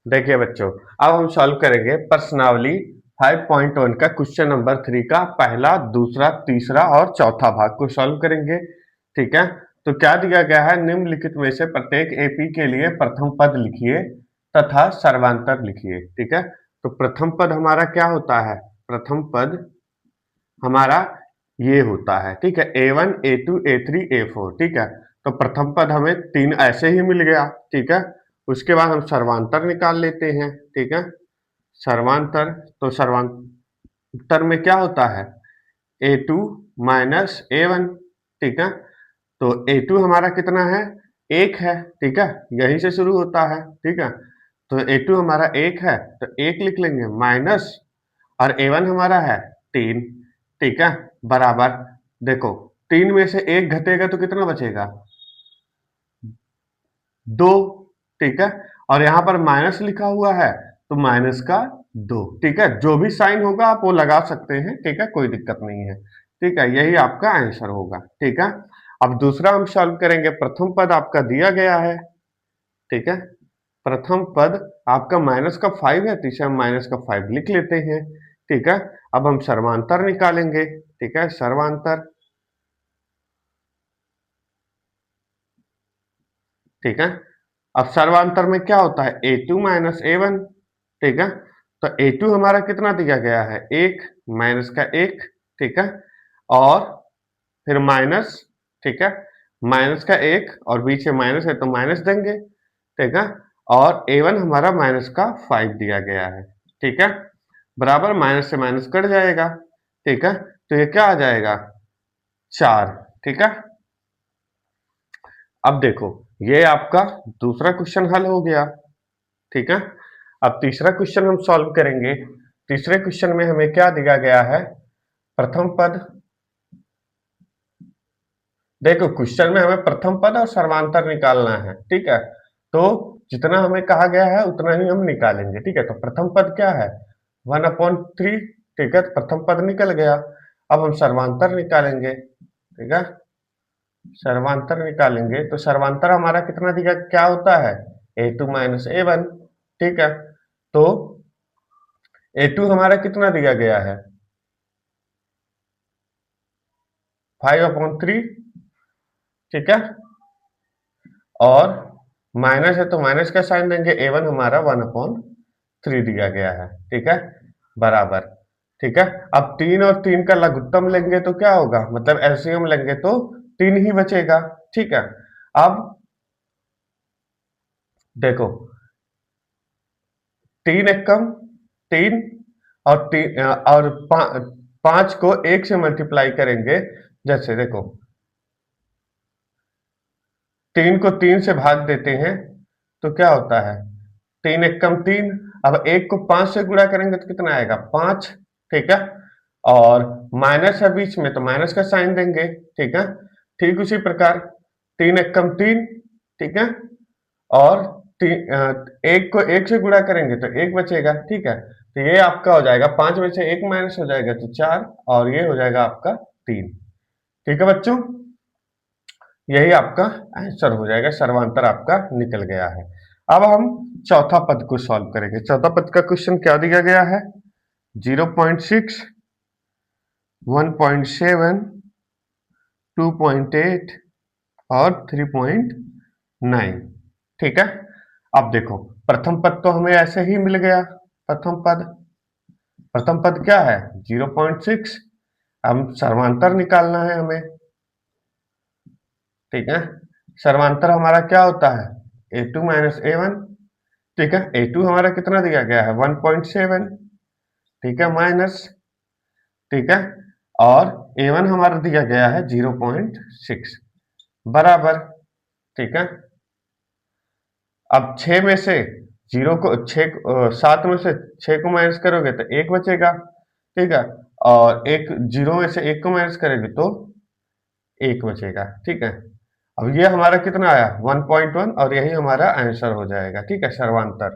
देखिए बच्चों, अब हम सॉल्व करेंगे प्रश्नावली 5.1 का क्वेश्चन नंबर 3 का पहला, दूसरा, तीसरा और चौथा भाग को सॉल्व करेंगे। ठीक है, तो क्या दिया गया है, निम्नलिखित में से प्रत्येक एपी के लिए प्रथम पद लिखिए तथा सर्वांतर लिखिए। ठीक है, तो प्रथम पद हमारा क्या होता है, प्रथम पद हमारा ये होता है। ठीक है, A1 A2 A3 A4। ठीक है, तो प्रथम पद हमें तीन ऐसे ही मिल गया। ठीक है, उसके बाद हम सर्वांतर निकाल लेते हैं। ठीक है, सर्वांतर, तो सर्वांतर में क्या होता है, A2 माइनस A1। ठीक है, तो A2 हमारा कितना है, एक है। ठीक है, यहीं से शुरू होता है। ठीक है, तो A2 हमारा एक है, तो एक लिख लेंगे माइनस, और A1 हमारा है तीन। ठीक है, बराबर, देखो तीन में से एक घटेगा तो कितना बचेगा, दो। ठीक है, और यहां पर माइनस लिखा हुआ है, तो माइनस का दो। ठीक है, जो भी साइन होगा आप वो लगा सकते हैं। ठीक है, कोई दिक्कत नहीं है। ठीक है, यही आपका आंसर होगा। ठीक है, अब दूसरा हम सॉल्व करेंगे। प्रथम पद आपका दिया गया है। ठीक है, प्रथम पद आपका माइनस का 5 है, तो इसे हम माइनस का 5 लिख लेते हैं। ठीक है, अब हम सर्वांतर निकालेंगे। ठीक है, सर्वांतर। ठीक है, अब सर्वांतर में क्या होता है, A2 माइनस A1। ठीक है, तो A2 हमारा कितना दिया गया है, एक, माइनस का एक। ठीक है, और फिर माइनस। ठीक है, माइनस का एक और बीच में माइनस है तो माइनस देंगे। ठीक है, और A1 हमारा माइनस का 5 दिया गया है। ठीक है, बराबर, माइनस से माइनस कट जाएगा। ठीक है, तो ये क्या आ जाएगा, चार। ठीक है, अब देखो, ये आपका दूसरा क्वेश्चन हल हो गया। ठीक है, अब तीसरा क्वेश्चन हम सॉल्व करेंगे। तीसरे क्वेश्चन में हमें क्या दिया गया है, प्रथम पद। देखो, क्वेश्चन में हमें प्रथम पद और सर्वांतर निकालना है। ठीक है, तो जितना हमें कहा गया है उतना ही हम निकालेंगे। ठीक है, तो प्रथम पद क्या है, 1/3। ठीक है, तो प्रथम पद निकल गया। अब हम सर्वांतर निकालेंगे। ठीक है, सर्वांतर निकालेंगे, तो सर्वांतर हमारा कितना दिया, क्या होता है, A2 माइनस A1। ठीक है, तो A2 हमारा कितना दिया गया है, 5/3। ठीक है, और माइनस है तो माइनस का साइन देंगे, A1 हमारा 1/3 दिया गया है। ठीक है, बराबर। ठीक है, अब तीन और तीन का लघुत्तम लेंगे तो क्या होगा, मतलब एलसीएम लेंगे तो तीन ही बचेगा। ठीक है, अब देखो, तीन एकम तीन, और तीन और पांच को एक से मल्टीप्लाई करेंगे। जैसे देखो, तीन को तीन से भाग देते हैं तो क्या होता है, तीन एकम तीन। अब एक को पांच से गुणा करेंगे तो कितना आएगा, पांच। ठीक है, और माइनस है बीच में तो माइनस का साइन देंगे। ठीक है, ठीक उसी प्रकार, तीन एकम तीन। ठीक है, और एक को एक से गुणा करेंगे तो एक बचेगा। ठीक है, तो ये आपका हो जाएगा, पांच में से एक माइनस हो जाएगा तो चार, और ये हो जाएगा आपका तीन। ठीक है बच्चों, यही आपका आंसर हो जाएगा, सर्वांतर आपका निकल गया है। अब हम चौथा पद को सॉल्व करेंगे। चौथा पद का क्वेश्चन क्या दिया गया है, 0.6, 1.7, 2.8 और 3.9। ठीक है, अब देखो, प्रथम पद तो हमें ऐसे ही मिल गया। प्रथम पद, प्रथम पद क्या है, 0.6। हम सर्वांतर निकालना है हमें। ठीक है, सर्वांतर हमारा क्या होता है, A2 माइनस A1। ठीक है, A2 हमारा कितना दिया गया है, 1.7। ठीक है, माइनस। ठीक है, और A1 हमारा दिया गया है 0.6, बराबर। ठीक है, अब 6 में से जीरो को, सात में से 6 को माइनस करोगे तो एक बचेगा। ठीक है, और एक जीरो में से एक को माइनस करेंगे तो एक बचेगा। ठीक है, अब ये हमारा कितना आया, 1.1, और यही हमारा आंसर हो जाएगा। ठीक है, सर्वांतर।